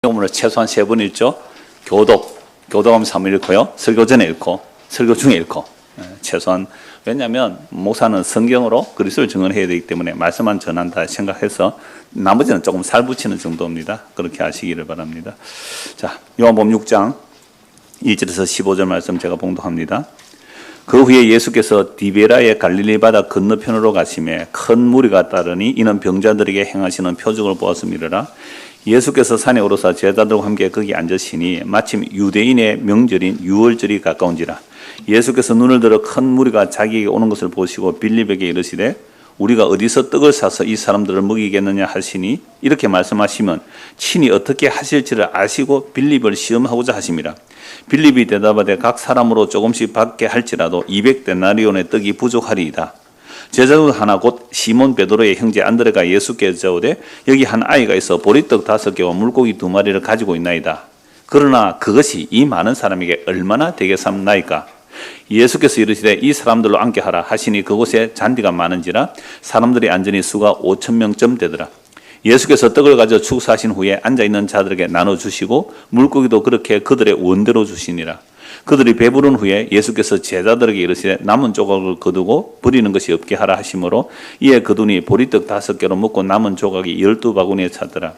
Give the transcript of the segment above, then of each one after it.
오늘 최소한 3번 읽죠. 교독하면 3번 읽고요. 설교 전에 읽고, 설교 중에 읽고. 최소한. 왜냐하면 목사는 성경으로 그리스도를 증언해야 되기 때문에 말씀만 전한다 생각해서 나머지는 조금 살붙이는 정도입니다. 그렇게 하시기를 바랍니다. 자, 요한복음 6장 1절에서 15절 말씀 제가 봉독합니다. 그 후에 예수께서 디베라의 갈릴리 바다 건너편으로 가시매 큰 무리가 따르니 이는 병자들에게 행하시는 표적을 보았음이라. 예수께서 산에 오르사 제자들과 함께 거기 앉으시니 마침 유대인의 명절인 유월절이 가까운지라. 예수께서 눈을 들어 큰 무리가 자기에게 오는 것을 보시고 빌립에게 이르시되 우리가 어디서 떡을 사서 이 사람들을 먹이겠느냐 하시니 이렇게 말씀하시면 친히 어떻게 하실지를 아시고 빌립을 시험하고자 하심이라. 빌립이 대답하되 각 사람으로 조금씩 받게 할지라도 200데나리온의 떡이 부족하리이다. 제자들 하나 곧 시몬 베드로의 형제 안드레가 예수께 여짜오되 여기 한 아이가 있어 보리떡 5개와 물고기 2마리를 가지고 있나이다. 그러나 그것이 이 많은 사람에게 얼마나 되겠사옵나이까. 예수께서 이르시되 이 사람들로 앉게 하라 하시니 그곳에 잔디가 많은지라 사람들이 앉으니 수가 5,000명쯤 되더라. 예수께서 떡을 가져 축사하신 후에 앉아있는 자들에게 나눠주시고 물고기도 그렇게 그들의 원대로 주시니라. 그들이 배부른 후에 예수께서 제자들에게 이르시되 남은 조각을 거두고 버리는 것이 없게 하라 하시므로 이에 거두니 보리떡 5개로 먹고 남은 조각이 12바구니에 찼더라.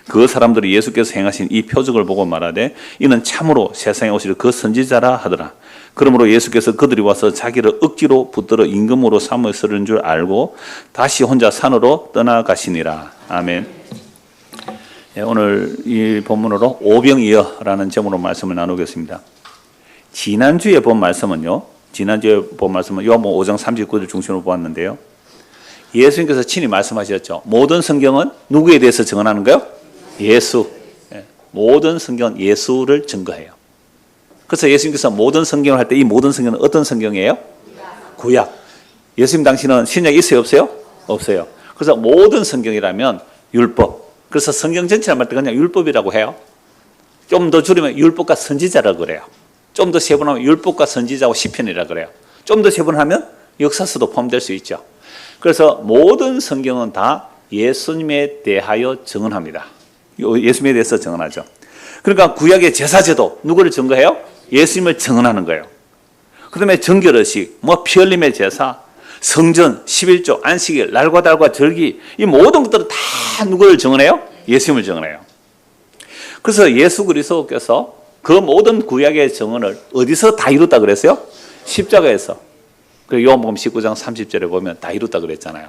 그 사람들이 예수께서 행하신 이 표적을 보고 말하되 이는 참으로 세상에 오실 그 선지자라 하더라. 그러므로 예수께서 그들이 와서 자기를 억지로 붙들어 임금으로 삼으시는 줄 알고 다시 혼자 산으로 떠나가시니라. 아멘. 오늘 이 본문으로 오병이어라는 제목으로 말씀을 나누겠습니다. 지난주에 본 말씀은 요한복음 5장 39절 중심으로 보았는데요. 예수님께서 친히 말씀하셨죠. 모든 성경은 누구에 대해서 증언하는 거예요? 예수. 모든 성경은 예수를 증거해요. 그래서 예수님께서 모든 성경을 할 때 이 모든 성경은 어떤 성경이에요? 구약. 예수님 당시는 신약이 있어요? 없어요? 없어요. 그래서 모든 성경이라면 율법. 그래서 성경 전체를 말 때 그냥 율법이라고 해요. 좀 더 줄이면 율법과 선지자라고 그래요. 좀 더 세분하면 율법과 선지자고 시편이라고 그래요. 좀 더 세분하면 역사서도 포함될 수 있죠. 그래서 모든 성경은 다 예수님에 대하여 증언합니다. 예수님에 대해서 증언하죠. 그러니까 구약의 제사제도 누구를 증거해요? 예수님을 증언하는 거예요. 그 다음에 정결의식, 피 흘림의 제사, 성전, 11조, 안식일, 날과 달과 절기, 이 모든 것들은 다 누구를 증언해요? 예수님을 증언해요. 그래서 예수 그리스도께서 그 모든 구약의 증언을 어디서 다 이뤘다 그랬어요? 십자가에서. 그리고 요한복음 19장 30절에 보면 다 이뤘다 그랬잖아요.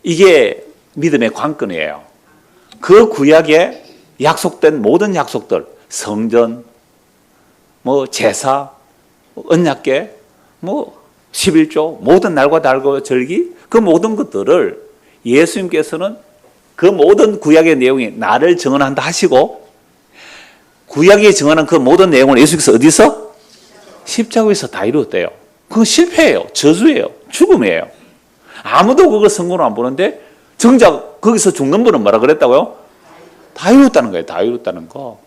이게 믿음의 관건이에요. 그 구약에 약속된 모든 약속들, 성전, 제사, 언약궤, 11조, 모든 날과 달과 절기, 그 모든 것들을 예수님께서는 그 모든 구약의 내용이 나를 증언한다 하시고 구약이 증언한 그 모든 내용을 예수님께서 어디서? 십자가에서 다 이루었대요. 그건 실패예요. 저주예요. 죽음이에요. 아무도 그걸 성공으로 안 보는데 정작 거기서 죽는 분은 뭐라 그랬다고요? 다 이뤘다는 거예요. 다 이뤘다는 거.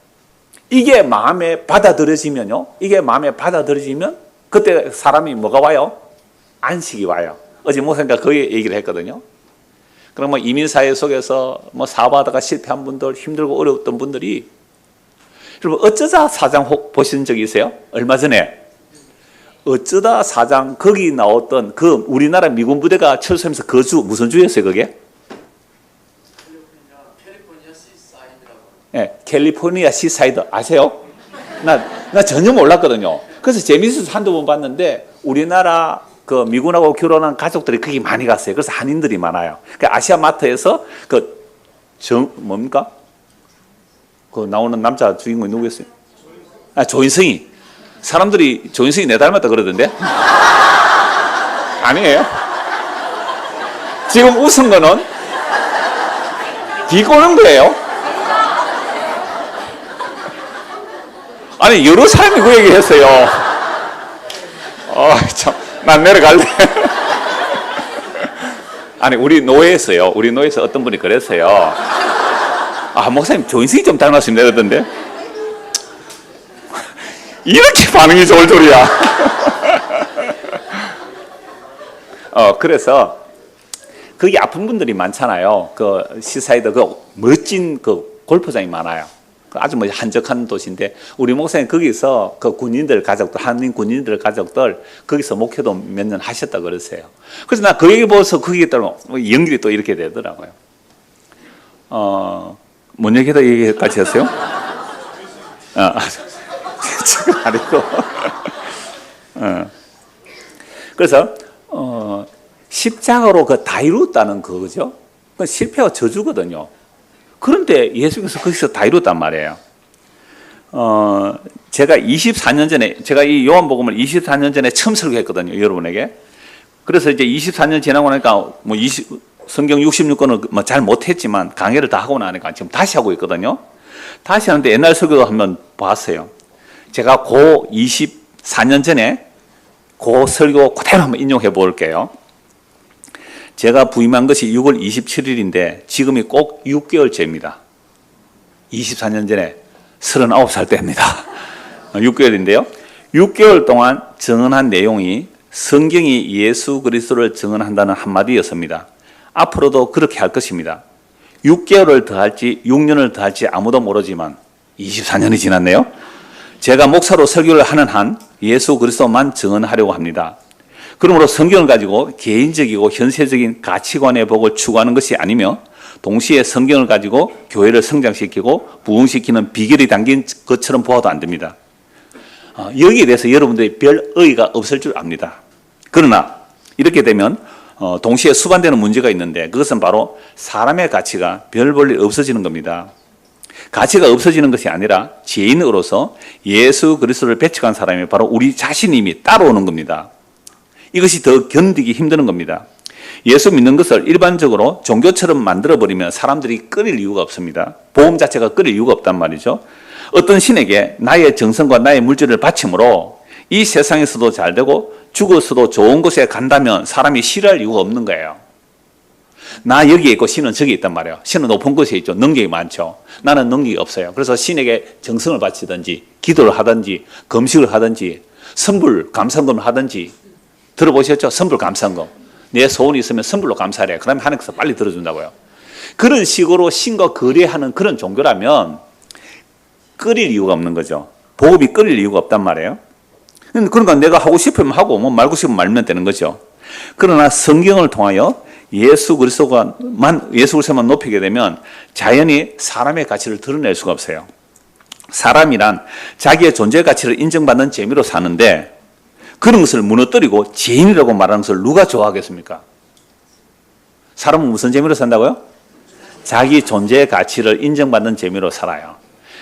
이게 마음에 받아들여지면요. 이게 마음에 받아들여지면 그때 사람이 뭐가 와요? 안식이 와요. 어제 목사님과 그 얘기를 했거든요. 그럼 이민사회 속에서 사업하다가 실패한 분들, 힘들고 어려웠던 분들이 여러분 어쩌다 4장 혹 보신 적이 있어요? 얼마 전에 어쩌다 4장 거기 나왔던 그 우리나라 미군 부대가 철수하면서 그 주 무슨 주였어요 그게? 네, 캘리포니아 시사이드 아세요? 나 전혀 몰랐거든요. 그래서 재미있어서 한두 번 봤는데 우리나라 그 미군하고 결혼한 가족들이 거기 많이 갔어요. 그래서 한인들이 많아요. 그 아시아 마트에서 뭡니까? 그 나오는 남자 주인공이 누구였어요? 조인성이. 사람들이 조인성이 내 닮았다 그러던데? 아니에요. 지금 웃은 거는 비꼬는 거예요. 아니 여러 사람이 그 얘기 했어요. 참, 난 내려갈래. 아니 우리 노예에서요. 우리 노예에서 어떤 분이 그랬어요. 목사님 조인성이 좀 닮았습니다 그러던데. 이렇게 반응이 좋을 줄이야. 그래서 거기 아픈 분들이 많잖아요. 그 시사이드 그 멋진 그 골프장이 많아요. 아주 뭐 한적한 도시인데 우리 목사님 거기서 그 군인들 가족들, 한민 군인들 가족들 거기서 목회도 몇 년 하셨다 그러세요. 그래서 나 그 얘기 보고서 거기에 따라 연결이 또 이렇게 되더라고요. 뭔 얘기다 얘기까지 했어요? 지금 아니고. 그래서 십자가로 그 다 이뤘다는 그거죠. 그 실패와 저주거든요. 그런데 예수께서 거기서 다 이뤘단 말이에요. 제가 24년 전에, 제가 이 요한복음을 24년 전에 처음 설교했거든요, 여러분에게. 그래서 이제 24년 지나고 나니까 뭐 성경 66권을 뭐 잘 못했지만 강의를 다 하고 나니까 지금 다시 하고 있거든요. 다시 하는데 옛날 설교 한번 봤어요. 제가 그 24년 전에 그 설교 그대로 한번 인용해 볼게요. 제가 부임한 것이 6월 27일인데 지금이 꼭 6개월째입니다. 24년 전에 39살 때입니다. 6개월인데요. 6개월 동안 증언한 내용이 성경이 예수 그리스도를 증언한다는 한마디였습니다. 앞으로도 그렇게 할 것입니다. 6개월을 더할지 6년을 더할지 아무도 모르지만 24년이 지났네요. 제가 목사로 설교를 하는 한 예수 그리스도만 증언하려고 합니다. 그러므로 성경을 가지고 개인적이고 현세적인 가치관의 복을 추구하는 것이 아니며 동시에 성경을 가지고 교회를 성장시키고 부흥시키는 비결이 담긴 것처럼 보아도 안 됩니다. 여기에 대해서 여러분들이 별 의의가 없을 줄 압니다. 그러나 이렇게 되면 동시에 수반되는 문제가 있는데 그것은 바로 사람의 가치가 별 볼 일 없어지는 겁니다. 가치가 없어지는 것이 아니라 죄인으로서 예수 그리스도를 배척한 사람이 바로 우리 자신임이 따라오는 겁니다. 이것이 더 견디기 힘드는 겁니다. 예수 믿는 것을 일반적으로 종교처럼 만들어버리면 사람들이 끊을 이유가 없습니다. 복음 자체가 끊을 이유가 없단 말이죠. 어떤 신에게 나의 정성과 나의 물질을 바침으로 이 세상에서도 잘 되고 죽어서도 좋은 곳에 간다면 사람이 싫어할 이유가 없는 거예요. 나 여기에 있고 신은 저기 있단 말이에요. 신은 높은 곳에 있죠. 능력이 많죠. 나는 능력이 없어요. 그래서 신에게 정성을 바치든지 기도를 하든지 금식을 하든지 선불 감사금을 하든지 들어보셨죠? 선불 감사금. 내 소원이 있으면 선불로 감사하래. 그러면 하나님께서 빨리 들어준다고요. 그런 식으로 신과 거래하는 그런 종교라면 끓일 이유가 없는 거죠. 복음이 끓일 이유가 없단 말이에요. 그러니까 내가 하고 싶으면 하고 뭐 말고 싶으면 말면 되는 거죠. 그러나 성경을 통하여 예수 그리스도만 높이게 되면 자연히 사람의 가치를 드러낼 수가 없어요. 사람이란 자기의 존재 가치를 인정받는 재미로 사는데 그런 것을 무너뜨리고 죄인이라고 말하는 것을 누가 좋아하겠습니까? 사람은 무슨 재미로 산다고요? 자기 존재의 가치를 인정받는 재미로 살아요.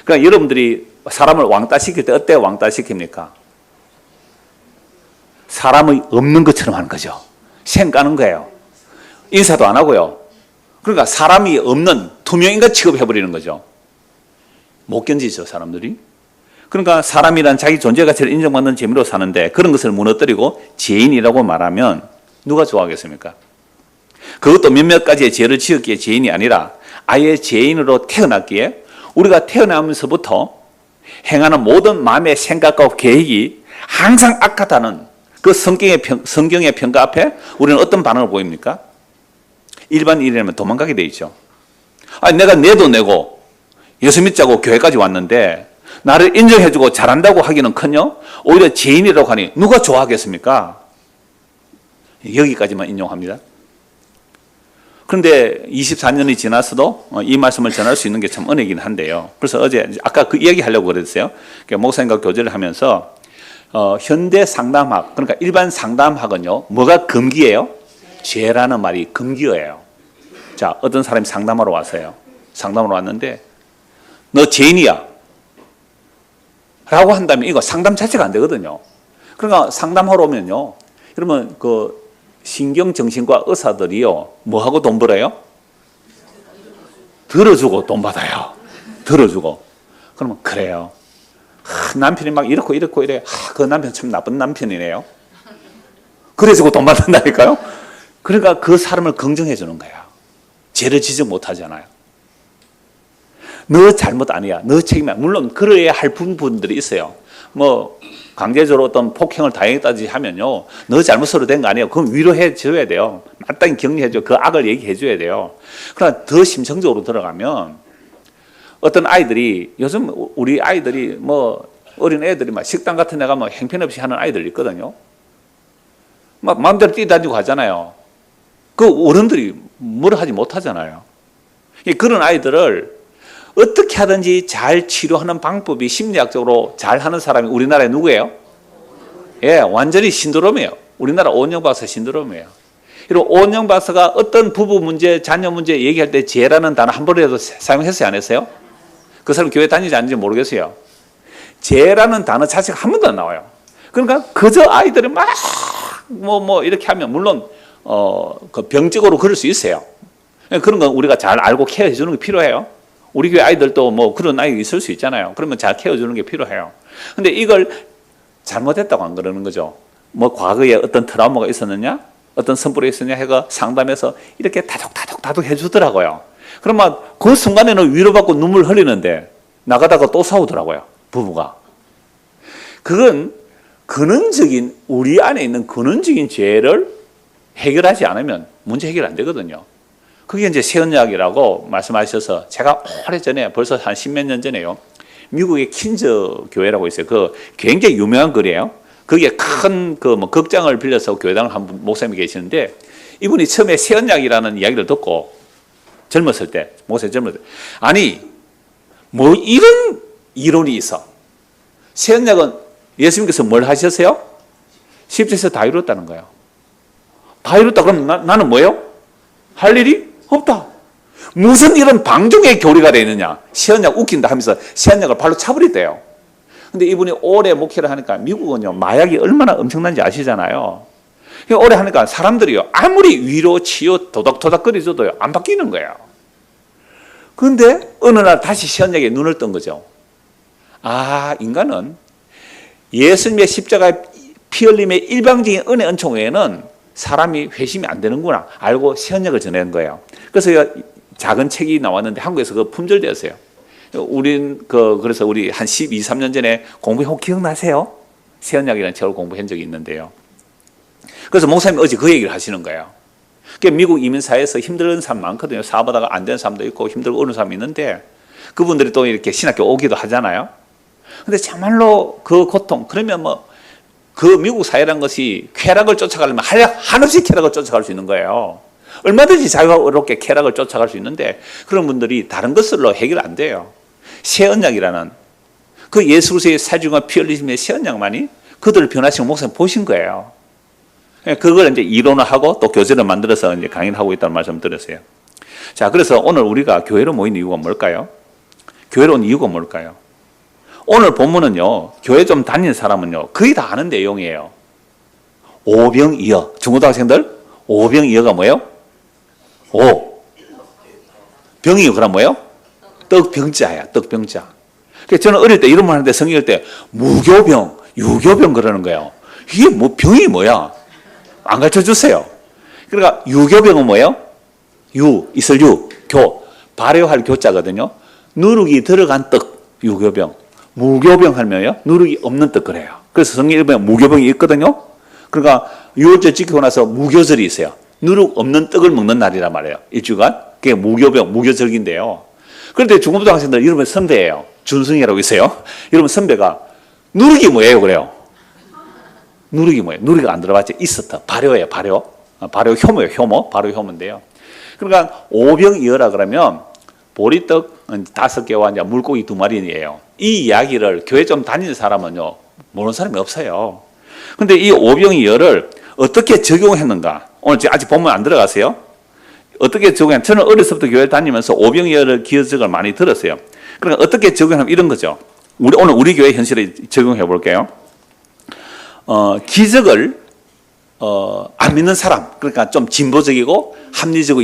그러니까 여러분들이 사람을 왕따시킬 때 어때 왕따시킵니까? 사람의 없는 것처럼 하는 거죠. 생 까는 거예요. 인사도 안 하고요. 그러니까 사람이 없는 투명인간 취급해버리는 거죠. 못 견디죠, 사람들이. 그러니까 사람이란 자기 존재 가치를 인정받는 재미로 사는데 그런 것을 무너뜨리고 죄인이라고 말하면 누가 좋아하겠습니까? 그것도 몇몇 가지의 죄를 지었기에 죄인이 아니라 아예 죄인으로 태어났기에 우리가 태어나면서부터 행하는 모든 마음의 생각과 계획이 항상 악하다는 그 성경의 평가 앞에 우리는 어떤 반응을 보입니까? 일반인이라면 도망가게 돼 있죠. 아니, 내가 내도 내고 예수 믿자고 교회까지 왔는데 나를 인정해주고 잘한다고 하기는커녕 오히려 죄인이라고 하니 누가 좋아하겠습니까? 여기까지만 인용합니다. 그런데 24년이 지났어도 이 말씀을 전할 수 있는 게 참 은혜이긴 한데요. 그래서 어제 아까 그 이야기 하려고 그랬어요. 목사님과 교제를 하면서 현대 상담학, 그러니까 일반 상담학은요, 뭐가 금기예요? 죄라는 말이 금기어예요. 자, 어떤 사람이 상담하러 왔어요. 상담하러 왔는데 너 죄인이야 라고 한다면 이거 상담 자체가 안 되거든요. 그러니까 상담하러 오면요, 그러면 그 신경정신과 의사들이요, 뭐하고 돈 벌어요? 들어주고 돈 받아요. 들어주고. 그러면 그래요. 남편이 막 이렇고 이래. 그 남편 참 나쁜 남편이네요. 그래주고 돈 받는다니까요. 그러니까 그 사람을 긍정해 주는 거야. 죄를 지적 못 하잖아요. 너 잘못 아니야. 너 책임이야. 물론 그래야 할 부분들이 있어요. 뭐 강제적으로 어떤 폭행을 당했다지 하면요, 너 잘못으로 된 거 아니에요. 그럼 위로해 줘야 돼요. 마땅히 격려해 줘. 그 악을 얘기해 줘야 돼요. 그러나 더 심층적으로 들어가면 어떤 아이들이 요즘 우리 아이들이 뭐 어린 애들이 막 식당 같은 데 가면 형편없이 하는 아이들 있거든요. 막 마음대로 뛰다니고 하잖아요. 그 어른들이 뭐라 하지 못하잖아요. 그런 아이들을 어떻게 하든지 잘 치료하는 방법이 심리학적으로 잘 하는 사람이 우리나라에 누구예요? 예, 완전히 신드롬이에요. 우리나라 오은영 박사 신드롬이에요. 그리고 오은영 박사가 어떤 부부 문제, 자녀 문제 얘기할 때 죄라는 단어 한 번이라도 사용했어요, 안 했어요? 그 사람 교회 다니지 않는지 모르겠어요. 죄라는 단어 자체가 한 번도 안 나와요. 그러니까 그저 아이들이 막 이렇게 하면 물론 그 병적으로 그럴 수 있어요. 그런 건 우리가 잘 알고 케어해 주는 게 필요해요. 우리 교회 아이들도 뭐 그런 아이가 있을 수 있잖아요. 그러면 잘 케어 주는 게 필요해요. 근데 이걸 잘못했다고 안 그러는 거죠. 뭐 과거에 어떤 트라우마가 있었느냐, 어떤 선불이 있었냐 해가 상담해서 이렇게 다독 해주더라고요. 그러면 그 순간에는 위로받고 눈물 흘리는데 나가다가 또 싸우더라고요, 부부가. 그건 근원적인, 우리 안에 있는 근원적인 죄를 해결하지 않으면 문제 해결 안 되거든요. 그게 이제 세언약이라고 말씀하셔서 제가 오래전에 벌써 한 십몇 년 전에요. 미국의 킨저 교회라고 있어요. 그 굉장히 유명한 거리예요. 거기에 큰 그 뭐 극장을 빌려서 교회당을 한 목사님이 계시는데 이분이 처음에 세언약이라는 이야기를 듣고 젊었을 때, 목사님 젊었을 때, 아니 뭐 이런 이론이 있어. 세언약은 예수님께서 뭘 하셨어요? 십자에서 다 이뤘다는 거예요. 다 이뤘다 그럼 나는 뭐예요? 할 일이 없다. 무슨 이런 방종의 교리가 되어 있느냐. 세언약 웃긴다 하면서 세언약을 발로 차버렸대요. 근데 이분이 오래 목회를 하니까 미국은요 마약이 얼마나 엄청난지 아시잖아요. 오래 하니까 사람들이요 아무리 위로 치유 도닥도닥거리줘도요 안 바뀌는 거예요. 그런데 어느 날 다시 세언약에 눈을 뜬 거죠. 아, 인간은 예수님의 십자가의 피 흘림의 일방적인 은혜 은총 외에는 사람이 회심이 안 되는구나 알고 세언약을 전한 거예요. 그래서 작은 책이 나왔는데 한국에서 그 품절되었어요. 그래서 우리 한 12, 13년 전에 공부해 기억나세요? 세언약이라는 책을 공부한 적이 있는데요. 그래서 목사님이 어제 그 얘기를 하시는 거예요. 미국 이민사회에서 힘든 사람 많거든요. 사업하다가 안 되는 사람도 있고 힘들고 어느 사람이 있는데 그분들이 또 이렇게 신학교 오기도 하잖아요. 근데 정말로 그 고통, 그러면 그 미국 사회라는 것이 쾌락을 쫓아가려면 한없이 쾌락을 쫓아갈 수 있는 거예요. 얼마든지 자유롭게 쾌락을 쫓아갈 수 있는데 그런 분들이 다른 것으로 해결 안 돼요. 세언약이라는 그 예수 그리스도의 살중과 피 흘리심의 세언약만이 그들을 변화시키는 목사님 보신 거예요. 그걸 이제 이론화하고 또 교재를 만들어서 이제 강의를 하고 있다는 말씀 드렸어요. 자, 그래서 오늘 우리가 교회로 모인 이유가 뭘까요? 교회로 온 이유가 뭘까요? 오늘 본문은요, 교회 좀 다니는 사람은요, 거의 다 아는 내용이에요. 오병이어. 중고등학생들, 오병이어가 뭐예요? 병이 그럼 뭐예요? 떡병자야, 떡병자. 그래서 저는 어릴 때 이런 말 하는데 성경 읽을 때 무교병, 유교병 그러는 거예요. 이게 뭐 병이 뭐야? 안 가르쳐 주세요. 그러니까 유교병은 뭐예요? 있을 교, 발효할 교자거든요. 누룩이 들어간 떡, 유교병. 무교병 하면요, 누룩이 없는 떡 그래요. 그래서 성경 읽으면 무교병이 있거든요. 그러니까 유월절 지키고 나서 무교절이 있어요. 누룩 없는 떡을 먹는 날이란 말이에요. 일주간. 그게 무교병, 무교절기인데요. 그런데 중고등학생들 이러면 선배예요. 준승이라고 있어요. 이러면 선배가 누룩이 뭐예요? 그래요. 누룩이 뭐예요? 누룩이 안 들어봤죠? 있었다. 발효예요, 발효. 발효 효모예요, 효모. 발효 효모인데요. 그러니까 오병이어라 그러면 보리떡 5개와 이제 물고기 2마리예요. 이 이야기를 교회 좀 다니는 사람은요, 모르는 사람이 없어요. 근데 이 오병이어를 어떻게 적용했는가? 오늘 아직 본문 안 들어가세요? 어떻게 적용했는가? 저는 어렸을 때부터 교회 다니면서 오병이어를 기억을 많이 들었어요. 그러니까 어떻게 적용하면 이런 거죠. 오늘 우리 교회 현실에 적용해 볼게요. 기적을 안 믿는 사람, 그러니까 좀 진보적이고 합리적이고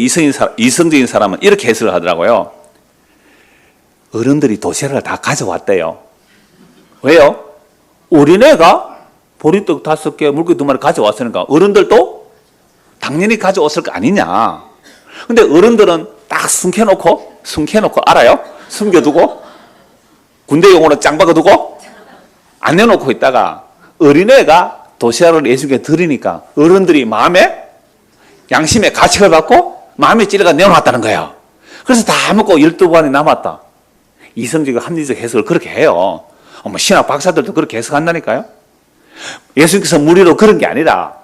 이성적인 사람은 이렇게 해석을 하더라고요. 어른들이 도시락을 다 가져왔대요. 왜요? 어린애가 보리떡 5개, 물고기 2마리 가져왔으니까 어른들도 당연히 가져왔을 거 아니냐. 근데 어른들은 딱 숨겨놓고 알아요? 숨겨두고 군대 용어로 짱박아두고 안 내놓고 있다가 어린애가 도시락을 예수님께 드리니까 어른들이 마음에 양심의 가책을 받고 마음에 찔려가 내놓았다는 거예요. 그래서 다 먹고 12반이 남았다. 이성적이고 합리적 해석을 그렇게 해요. 신학 박사들도 그렇게 해석한다니까요. 예수님께서 물 위로 걸은 게 아니라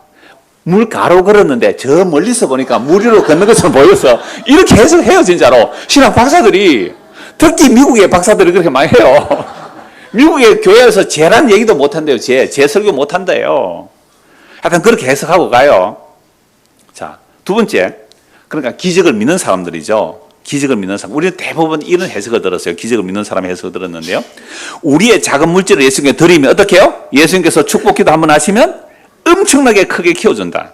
물가로 걸었는데 저 멀리서 보니까 물 위로 걷는 것처럼 보여서 이렇게 해석해요. 진짜로 신학 박사들이, 특히 미국의 박사들이 그렇게 많이 해요. 미국의 교회에서 죄란 얘기도 못한대요. 죄 설교 못한대요. 하여튼 그렇게 해석하고 가요. 자, 두 번째, 그러니까 기적을 믿는 사람들이죠. 기적을 믿는 사람. 우리는 대부분 이런 해석을 들었어요. 기적을 믿는 사람의 해석을 들었는데요. 우리의 작은 물질을 예수님께 드리면 어떻게 해요? 예수님께서 축복기도 한번 하시면 엄청나게 크게 키워준다.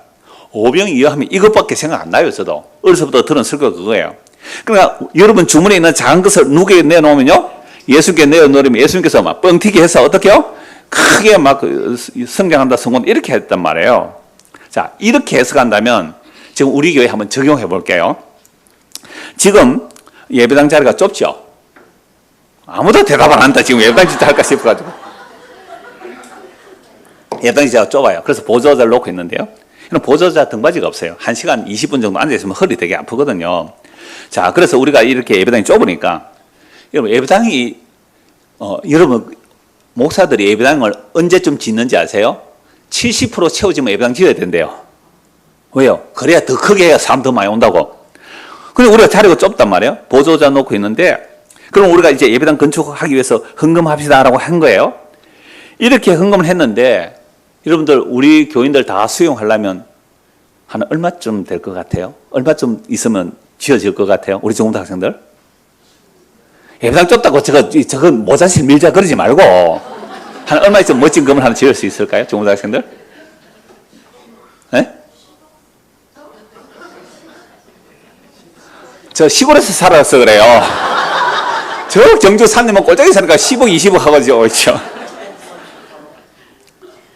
오병이어하면 이것밖에 생각 안 나요. 저도 어려서부터 들은 설교가 그거예요. 그러니까 여러분 주머니에 있는 작은 것을 누구에게 내놓으면요, 예수님께 내어놓으면 예수님께서 막 뻥튀기 해서 어떻게 해요? 크게 막 성장한다, 성공, 이렇게 했단 말이에요. 자, 이렇게 해석한다면 지금 우리 교회 한번 적용해 볼게요. 지금 예배당 자리가 좁죠? 아무도 대답 안 한다. 지금 예배당 진짜 할까 싶어가지고. 예배당 자리가 좁아요. 그래서 보조자를 놓고 있는데요. 보조자 등받이가 없어요. 1시간 20분 정도 앉아있으면 허리 되게 아프거든요. 자, 그래서 우리가 이렇게 예배당이 좁으니까, 여러분, 예배당이, 여러분, 목사들이 예배당을 언제쯤 짓는지 아세요? 70% 채워지면 예배당 지어야 된대요. 왜요? 그래야 더 크게 해야 사람 더 많이 온다고. 근데 우리가 자리가 좁단 말이에요. 보조자 놓고 있는데, 그럼 우리가 이제 예배당 건축하기 위해서 헌금합시다라고 한 거예요. 이렇게 헌금을 했는데, 여러분들, 우리 교인들 다 수용하려면 한 얼마쯤 될 것 같아요? 얼마쯤 있으면 지어질 것 같아요? 우리 중고등 학생들? 예배당 좁다고 저거 모자실 밀자 그러지 말고, 한 얼마쯤 멋진 건물 하나 지을 수 있을까요? 중고등 학생들? 네? 저 시골에서 살아서 그래요. 저 경주 산림은 꼴짝이 사니까 10억, 20억 하고죠.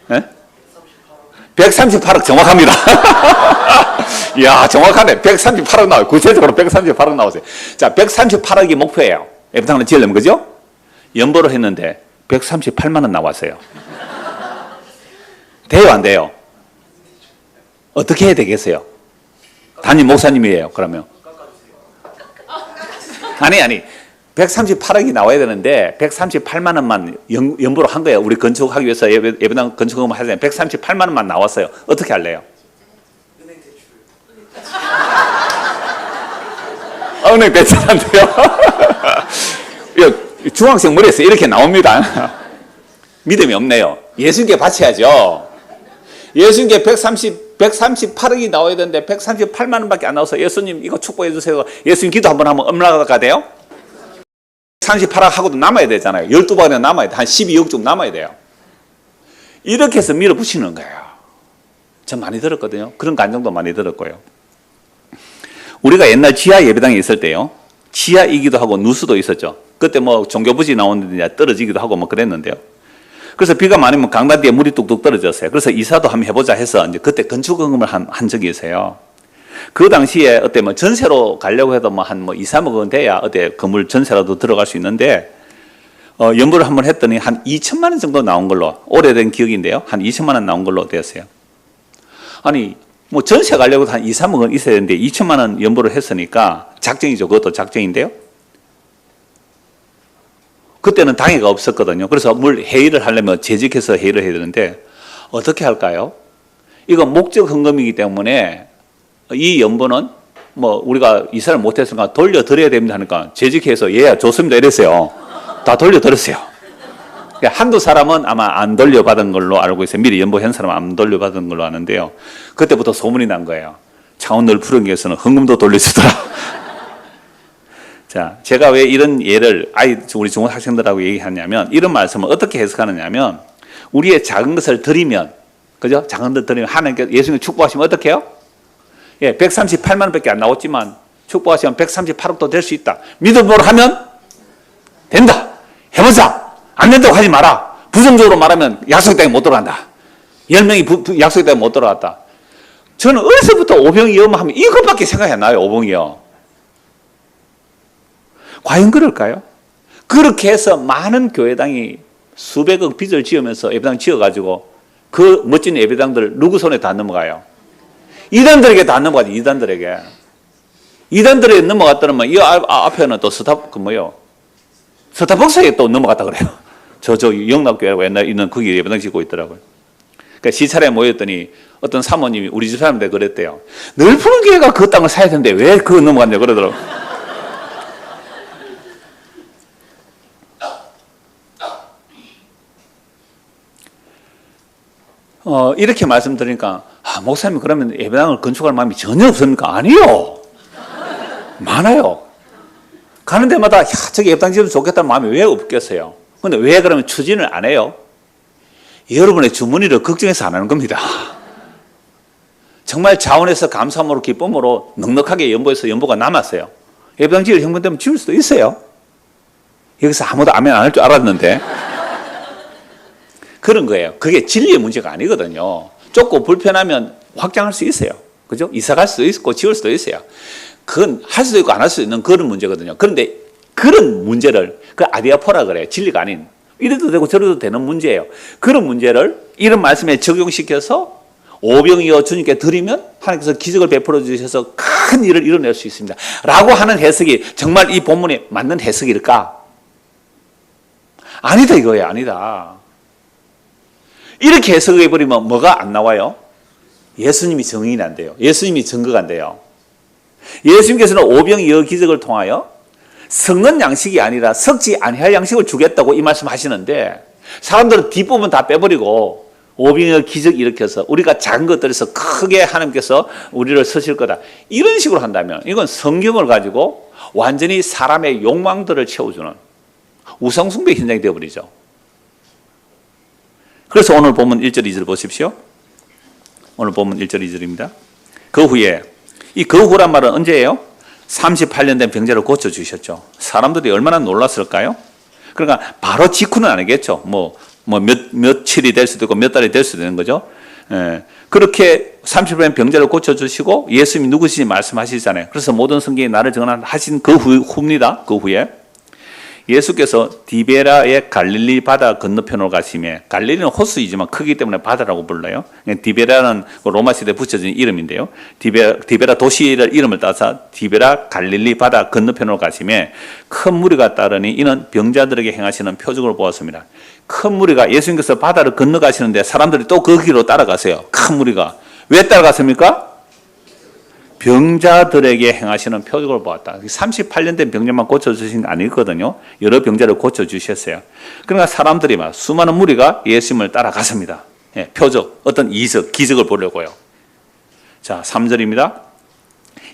네? 138억 정확합니다. 이야, 정확하네. 138억 나와요. 구체적으로 138억 나오세요. 자, 138억이 목표예요. 예배당을 지으려면, 그죠? 연보를 했는데 138만 원 나왔어요. 돼요, 안 돼요? 어떻게 해야 되겠어요? 담임 목사님이에요, 그러면. 아니. 138억이 나와야 되는데 138만 원만 연보로 한 거예요. 우리 건축하기 위해서 예배당 건축을 하려면 138만 원만 나왔어요. 어떻게 할래요? 은행 대출. 은행 대출한테요? 중학생 머리에서 이렇게 나옵니다. 믿음이 없네요. 예수님께 바쳐야죠. 예수님께 138억이 나와야 되는데 138만 원밖에 안 나와서 예수님 이거 축복해 주세요. 예수님 기도 한번 하면 얼마가 돼요? 38억 하고도 남아야 되잖아요. 12번이나 남아야 돼. 한 12억 좀 남아야 돼요. 이렇게 해서 밀어붙이는 거예요. 전 많이 들었거든요. 그런 간증도 많이 들었고요. 우리가 옛날 지하 예배당에 있을 때요, 지하이기도 하고 누수도 있었죠. 그때 뭐 종교부지 나오는데 떨어지기도 하고 뭐 그랬는데요. 그래서 비가 많으면 강단 뒤에 물이 뚝뚝 떨어졌어요. 그래서 이사도 한번 해보자 해서 이제 그때 건축헌금을 한 적이 있어요. 그 당시에 어때 뭐 전세로 가려고 해도 뭐 한 2, 3억 원 돼야 어때 건물 전세라도 들어갈 수 있는데, 연보를 한번 했더니 한 2천만 원 정도 나온 걸로, 오래된 기억인데요. 한 2천만 원 나온 걸로 되었어요. 아니, 뭐 전세 가려고 한 2, 3억 원 있어야 되는데 2천만 원 연보를 했으니까 작정이죠. 그것도 작정인데요. 그때는 당해가 없었거든요. 그래서 뭘 회의를 하려면 재직해서 회의를 해야 되는데 어떻게 할까요? 이거 목적 헌금이기 때문에 이 연보는 뭐 우리가 이사를 못했으니까 돌려드려야 됩니다 하니까 재직해서 예, 좋습니다 이랬어요. 다 돌려드렸어요. 그러니까 한두 사람은 아마 안 돌려받은 걸로 알고 있어요. 미리 연보한 사람은 안 돌려받은 걸로 아는데요. 그때부터 소문이 난 거예요. 창원늘 푸른교에서는 헌금도 돌려주더라. 자, 제가 왜 이런 예를 우리 중고 학생들하고 얘기하냐면, 이런 말씀을 어떻게 해석하느냐면, 우리의 작은 것을 드리면, 그죠? 작은 것을 드리면 하나님께서 예수님 축복하시면 어떻게 해요? 예, 138만 원밖에 안 나왔지만 축복하시면 138억도 될 수 있다. 믿음으로 하면 된다. 해보자. 안 된다고 하지 마라. 부정적으로 말하면 약속의 땅에 못 들어간다. 10명이 약속의 땅에 못 들어갔다. 저는 어려서부터 오병이어 하면 이것밖에 생각이 안 나요. 오병이어. 과연 그럴까요? 그렇게 해서 많은 교회당이 수백억 빚을 지으면서 예배당 지어가지고 그 멋진 예배당들 누구 손에 다 넘어가요? 이단들에게 다 넘어가죠. 이단들에게 넘어갔더니 이 앞에는 또 서탄복사에 또 넘어갔다 그래요. 저 영락교회라고 옛날에 있는 거기 예배당 짓고 있더라고요. 그러니까 시찰에 모였더니 어떤 사모님이 우리 집 사람들 그랬대요. 넓은 교회가 그 땅을 사야 되는데 왜 그거 넘어갔냐 그러더라고요. 이렇게 말씀드리니까 목사님 그러면 예배당을 건축할 마음이 전혀 없습니까? 아니요. 많아요. 가는 데마다 저기 예배당 지으면 좋겠다는 마음이 왜 없겠어요? 근데 왜 그러면 추진을 안 해요? 여러분의 주머니를 걱정해서 안 하는 겁니다. 정말 자원에서 감사함으로 기쁨으로 넉넉하게 연보해서 연보가 남았어요. 예배당 지을 형편되면 지을 수도 있어요. 여기서 아무도 아멘 안 할 줄 알았는데 그런 거예요. 그게 진리의 문제가 아니거든요. 좁고 불편하면 확장할 수 있어요. 그죠? 이사 갈 수도 있고 지을 수도 있어요. 그건 할 수도 있고 안 할 수도 있는 그런 문제거든요. 그런데 그런 문제를 그 아디아포라 그래요. 진리가 아닌. 이래도 되고 저래도 되는 문제예요. 그런 문제를 이런 말씀에 적용시켜서 오병이어 주님께 드리면 하나님께서 기적을 베풀어 주셔서 큰 일을 이뤄낼 수 있습니다. 라고 하는 해석이 정말 이 본문에 맞는 해석일까? 아니다 이거예요. 아니다. 이렇게 해석해버리면 뭐가 안 나와요? 예수님이 증인이 안 돼요. 예수님이 증거가 안 돼요. 예수님께서는 오병이어 기적을 통하여 섞는 양식이 아니라 섞지 아니할 양식을 주겠다고 이 말씀 하시는데 사람들은 뒷부분 다 빼버리고 오병이어 기적 일으켜서 우리가 작은 것들에서 크게 하나님께서 우리를 쓰실 거다. 이런 식으로 한다면 이건 성경을 가지고 완전히 사람의 욕망들을 채워주는 우상숭배 현장이 되어버리죠. 그래서 오늘 본문 1절 2절 보십시오. 오늘 본문 1절 2절입니다. 그 후에 이 그 후란 말은 언제예요? 38년 된 병자를 고쳐주셨죠. 사람들이 얼마나 놀랐을까요? 그러니까 바로 직후는 아니겠죠. 며칠이 될 수도 있고 몇 달이 될 수도 있는 거죠. 그렇게 38년 된 병자를 고쳐주시고 예수님이 누구신지 말씀하시잖아요. 그래서 모든 성경이 나를 증언하신 그 후입니다. 그 후에 예수께서 디베라의 갈릴리 바다 건너편으로 가시며 갈릴리는 호수이지만 크기 때문에 바다라고 불러요. 디베라는 로마 시대에 붙여진 이름인데요. 디베라 도시를 이름을 따서 디베라 갈릴리 바다 건너편으로 가시며 큰 무리가 따르니 이는 병자들에게 행하시는 표적을 보았습니다. 큰 무리가 예수님께서 바다를 건너가시는데 사람들이 또 그 길로 따라가세요. 큰 무리가. 왜 따라갔습니까? 병자들에게 행하시는 표적을 보았다. 38년 된 병자만 고쳐주신 게 아니거든요. 여러 병자를 고쳐주셨어요. 그러니까 사람들이 막 수많은 무리가 예수님을 따라갔습니다. 표적, 어떤 이적, 기적을 보려고요. 자, 3절입니다.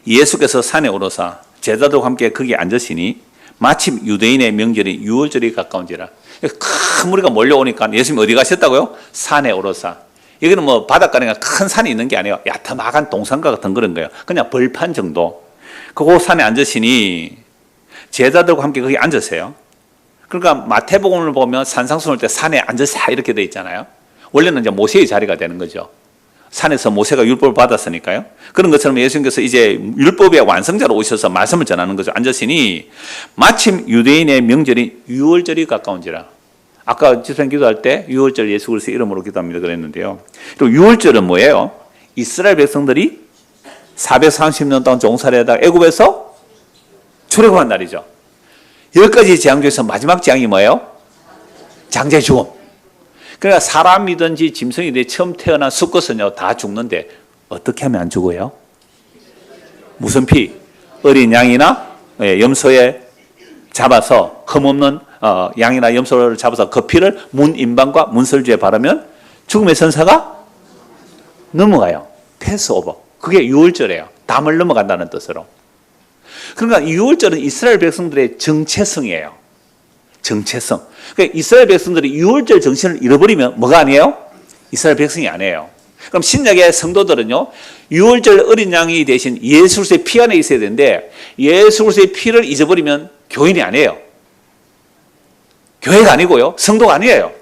예수께서 산에 오르사 제자들과 함께 거기 앉으시니 마침 유대인의 명절이 유월절이 가까운지라. 큰 무리가 몰려오니까 예수님 어디 가셨다고요? 산에 오르사. 여기는 바닷가니까 큰 산이 있는 게 아니에요. 야트막한 동산과 같은 그런 거예요. 그냥 벌판 정도. 그 산에 앉으시니 제자들과 함께 거기 앉으세요. 그러니까 마태복음을 보면 산상수훈 할 때 산에 앉으세요 이렇게 돼 있잖아요. 원래는 이제 모세의 자리가 되는 거죠. 산에서 모세가 율법을 받았으니까요. 그런 것처럼 예수님께서 이제 율법의 완성자로 오셔서 말씀을 전하는 거죠. 앉으시니 마침 유대인의 명절이 유월절이 가까운지라. 아까 집사님 기도할 때 유월절 예수 그리스도의 이름으로 기도합니다 그랬는데요. 또 유월절은 뭐예요? 이스라엘 백성들이 430년 동안 종살이하다가 애굽에서 출애굽한 날이죠. 10가지 재앙 중에서 마지막 재앙이 뭐예요? 장자의 죽음. 그러니까 사람이든지 짐승이든지 처음 태어난 수컷은요 다 죽는데 어떻게 하면 안 죽어요? 무슨 피? 어린 양이나 염소에 잡아서 흠없는 양이나 염소를 잡아서 그 피를 문인방과 문설주에 바르면 죽음의 선사가 넘어가요. 패스오버. 그게 유월절이에요. 담을 넘어간다는 뜻으로. 그러니까 유월절은 이스라엘 백성들의 정체성이에요. 정체성. 그러니까 이스라엘 백성들이 유월절 정신을 잃어버리면 뭐가 아니에요? 이스라엘 백성이 아니에요. 그럼 신약의 성도들은요, 유월절 어린 양이 대신 예수 그리스도의 피 안에 있어야 되는데 예수 그리스도의 피를 잊어버리면 교인이 아니에요. 교회가 아니고요. 성도가 아니에요.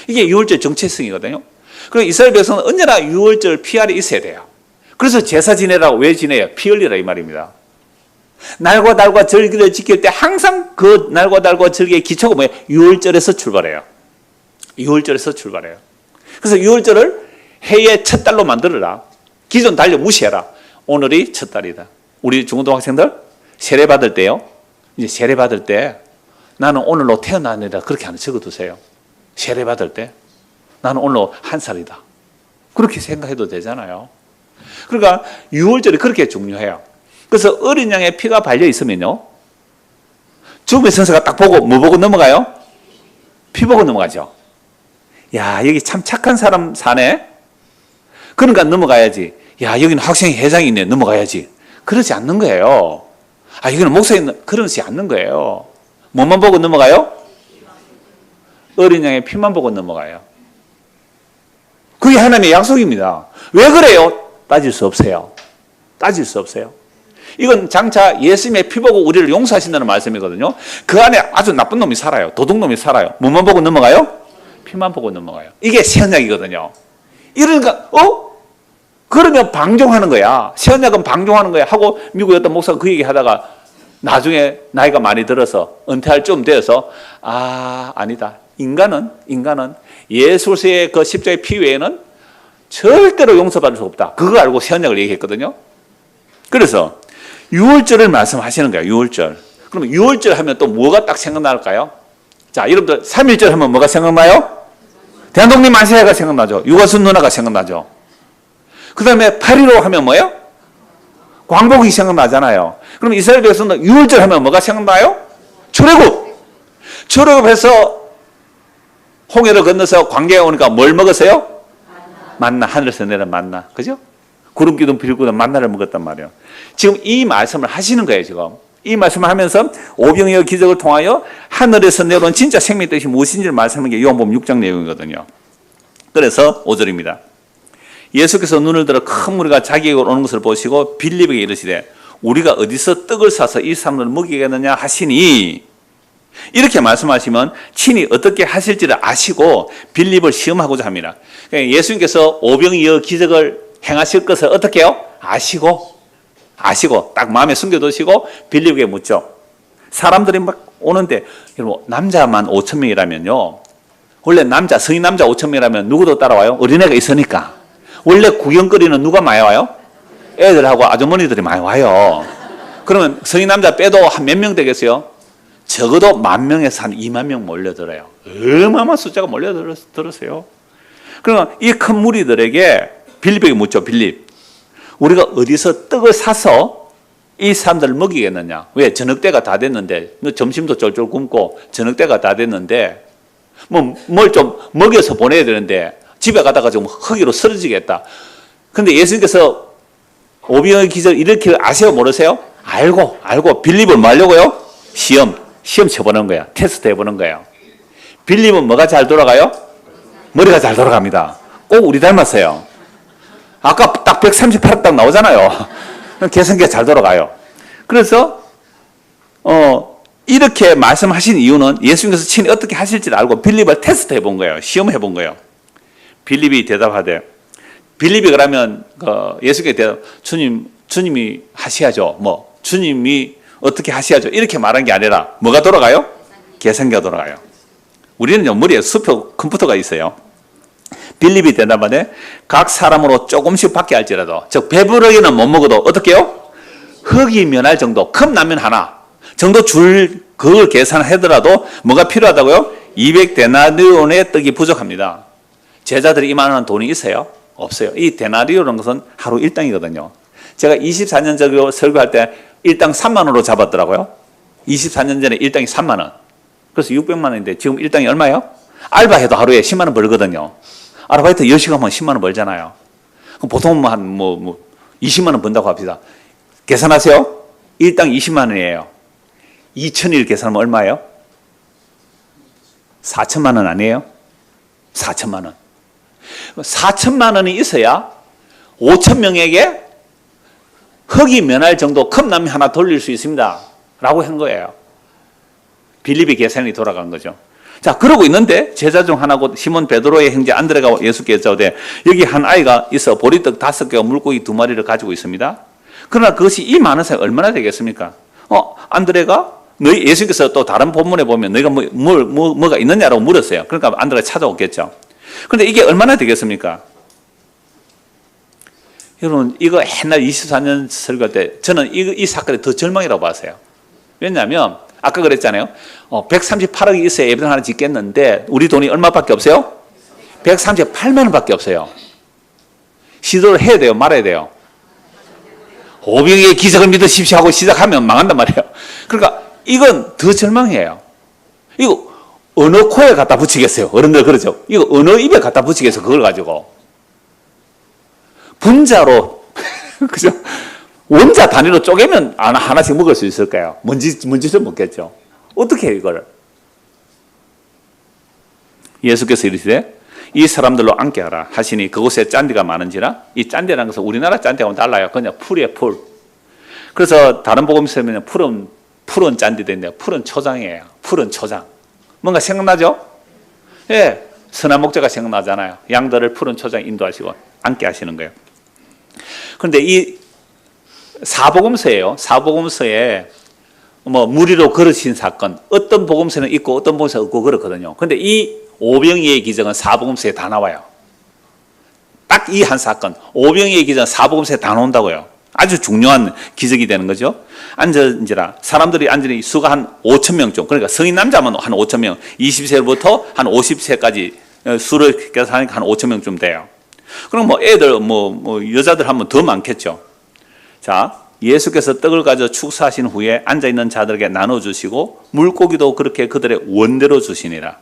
이게 유월절 정체성이거든요. 그리고 이스라엘 백성은 언제나 유월절 피 아래 있어야 돼요. 그래서 제사 지내라고 왜 지내요? 피 흘리라 이 말입니다. 날과 달과 절기를 지킬 때 항상 그 날과 달과 절기의 기초가 뭐예요? 유월절에서 출발해요. 유월절에서 출발해요. 그래서 유월절을 해의 첫 달로 만들어라. 기존 달력 무시해라. 오늘이 첫 달이다. 우리 중고등학생들 세례 받을 때요. 이제 세례 받을 때 나는 오늘로 태어났느라 그렇게 하나 적어두세요. 세례 받을 때 나는 오늘로 1살이다. 그렇게 생각해도 되잖아요. 그러니까 유월절이 그렇게 중요해요. 그래서 어린 양의 피가 발려 있으면요, 죽음의 선사가 딱 보고 뭐 보고 넘어가요? 피 보고 넘어가죠. 야, 여기 참 착한 사람 사네. 그러니까 넘어가야지. 야, 여기는 학생이 회장이 있네. 넘어가야지. 그러지 않는 거예요. 아, 여기는 목사님, 그러지 않는 거예요. 뭐만 보고 넘어가요? 어린 양의 피만 보고 넘어가요. 그게 하나님의 약속입니다. 왜 그래요? 따질 수 없어요. 따질 수 없어요. 이건 장차 예수님의 피 보고 우리를 용서하신다는 말씀이거든요. 그 안에 아주 나쁜 놈이 살아요. 도둑놈이 살아요. 뭐만 보고 넘어가요? 피만 보고 넘어가요. 이게 세언약이거든요. 이러니까 그러면 방종하는 거야. 세언약은 방종하는 거야 하고 미국의 어떤 목사가 그 얘기 하다가 나중에 나이가 많이 들어서 은퇴할 쯤 되어서 아니다. 인간은 예수의 그 십자가의 피 외에는 절대로 용서받을 수 없다. 그거 알고 세언약을 얘기했거든요. 그래서 유월절을 말씀하시는 거예요. 유월절. 그러면 유월절 하면 또 뭐가 딱 생각날까요? 자, 여러분들 3.1절 하면 뭐가 생각나요? 대한독립 만세가 생각나죠. 유가순 누나가 생각나죠. 그 다음에 8.15 하면 뭐예요? 광복이 생각나잖아요. 그럼 이스라엘 백성은 유월절 하면 뭐가 생각나요? 출애굽. 출애굽해서 홍해를 건너서 광야에 오니까 뭘 먹었어요? 만나. 하늘에서 내린 만나. 그죠? 구름 기둥 비를 만나를 먹었단 말이에요. 지금 이 말씀을 하시는 거예요. 지금 이 말씀을 하면서 오병이어 기적을 통하여 하늘에서 내려온 진짜 생명의 뜻이 무엇인지를 말씀하는 게 요한복음 6장 내용이거든요. 그래서 5절입니다. 예수께서 눈을 들어 큰 무리가 자기에게 오는 것을 보시고 빌립에게 이르시되 우리가 어디서 떡을 사서 이 사람들을 먹이겠느냐 하시니, 이렇게 말씀하시면 친히 어떻게 하실지를 아시고 빌립을 시험하고자 합니다. 그러니까 예수님께서 오병이어 기적을 행하실 것을 어떻게 해요? 아시고 딱 마음에 숨겨두시고 빌립에게 묻죠. 사람들이 막 오는데, 여러분, 남자만 5,000명이라면요, 원래 성인 남자 5,000명이라면 누구도 따라와요? 어린애가 있으니까. 원래 구경거리는 누가 많이 와요? 애들하고 아주머니들이 많이 와요. 그러면 성인 남자 빼도 한 몇 명 되겠어요? 적어도 10,000명에서 한 20,000명 몰려들어요. 어마어마한 숫자가 몰려들었어요. 그러면 이 큰 무리들에게 빌립에게 묻죠. 빌립, 우리가 어디서 떡을 사서 이 사람들을 먹이겠느냐? 왜? 저녁때가 다 됐는데, 점심도 쫄쫄 굶고 저녁때가 다 됐는데 뭘 좀 먹여서 보내야 되는데 집에 가다가 좀 허기로 쓰러지겠다. 근데 예수님께서 오병이어 기적을 일으킬 아세요? 모르세요? 알고 빌립을 뭐 하려고요? 시험 쳐보는 거야. 테스트 해보는 거예요. 빌립은 뭐가 잘 돌아가요? 머리가 잘 돌아갑니다. 꼭 우리 닮았어요. 아까 딱 138억 딱 나오잖아요. 개성기가 잘 돌아가요. 그래서 이렇게 말씀하신 이유는 예수님께서 친히 어떻게 하실지를 알고 빌립을 테스트 해본 거예요. 시험해 본 거예요. 빌립이 대답하되, 빌립이 그러면 예수님께 대답, 주님이 하셔야죠. 주님이 어떻게 하셔야죠. 이렇게 말한 게 아니라 뭐가 돌아가요? 개성기가 돌아가요. 우리는 머리에 수표 컴퓨터가 있어요. 빌립이 대답하되 각 사람으로 조금씩 받게 할지라도, 즉 배부르게는 못 먹어도 어떻게 해요? 흙이 면할 정도, 컵 라면 하나 정도 그걸 계산하더라도 뭐가 필요하다고요? 200데나리온의 떡이 부족합니다. 제자들이 이만한 돈이 있어요? 없어요. 이 데나리온은 것은 하루 일당이거든요. 제가 24년 전에 설교할 때 일당 3만 원으로 잡았더라고요. 24년 전에 일당이 3만 원. 그래서 600만 원인데 지금 일당이 얼마예요? 알바해도 하루에 10만 원 벌거든요. 아르바이트 10시간 하면 10만 원 벌잖아요. 그럼 보통 한 20만 원 번다고 합시다. 계산하세요. 일당 20만 원이에요. 2000일 계산하면 얼마예요? 4천만 원 아니에요? 4천만 원. 4천만 원이 있어야 5천 명에게 흙이 면할 정도 컵라면 하나 돌릴 수 있습니다. 라고 한 거예요. 빌립의 계산이 돌아간 거죠. 자, 그러고 있는데 제자 중 하나고 시몬 베드로의 형제 안드레가 예수께 여짜오되 여기 한 아이가 있어 보리떡 5개와 물고기 2마리를 가지고 있습니다. 그러나 그것이 이 많은 사람이 얼마나 되겠습니까? 안드레가 너희, 예수님께서 또 다른 본문에 보면 너희가 뭐가 있느냐라고 물었어요. 그러니까 안드레가 찾아오겠죠. 그런데 이게 얼마나 되겠습니까? 여러분, 이거 옛날 24년 설교할 때 저는 이 사건이 더 절망이라고 봤어요. 왜냐하면 아까 그랬잖아요. 138억이 있어야 예배당 하나 짓겠는데 우리 돈이 얼마밖에 없어요? 138만 원밖에 없어요. 시도를 해야 돼요? 말아야 돼요? 오병이의 기적을 믿으십시오 하고 시작하면 망한단 말이에요. 그러니까 이건 더 절망이에요. 이거 어느 코에 갖다 붙이겠어요? 어른들 그러죠. 이거 어느 입에 갖다 붙이겠어요? 그걸 가지고. 분자로, 그죠? 원자 단위로 쪼개면 하나씩 먹을 수 있을까요? 먼지를 먹겠죠. 어떻게 해요, 이걸? 예수께서 이르시되 이 사람들로 앉게 하라 하시니 그곳에 짠디가 많은지라. 이 짠디라는 것은 우리나라 짠디하고는 달라요. 그냥 풀이에요, 풀. 그래서 다른 복음서에는 풀은 짠디인데 풀은 초장이에요. 풀은 초장. 뭔가 생각나죠? 예, 선한 목자가 생각나잖아요. 양들을 푸른 초장 인도하시고 앉게 하시는 거예요. 그런데 이 사복음서예요. 사복음서에 무리로 걸으신 사건, 어떤 복음서는 있고 어떤 복음서는 없고 그렇거든요. 그런데 이 오병이의 기적은 사복음서에 다 나와요. 딱 이 한 사건, 오병이의 기적은 사복음서에 다 나온다고요. 아주 중요한 기적이 되는 거죠. 앉은지라 사람들이 앉으니 수가 한 5천 명쯤. 그러니까 성인 남자만 한 5천 명, 20세부터 한 50세까지 수를 계산하니까 한 5천 명쯤 돼요. 그럼 애들 여자들 하면 더 많겠죠. 자, 예수께서 떡을 가져 축사하신 후에 앉아 있는 자들에게 나눠 주시고 물고기도 그렇게 그들의 원대로 주시니라.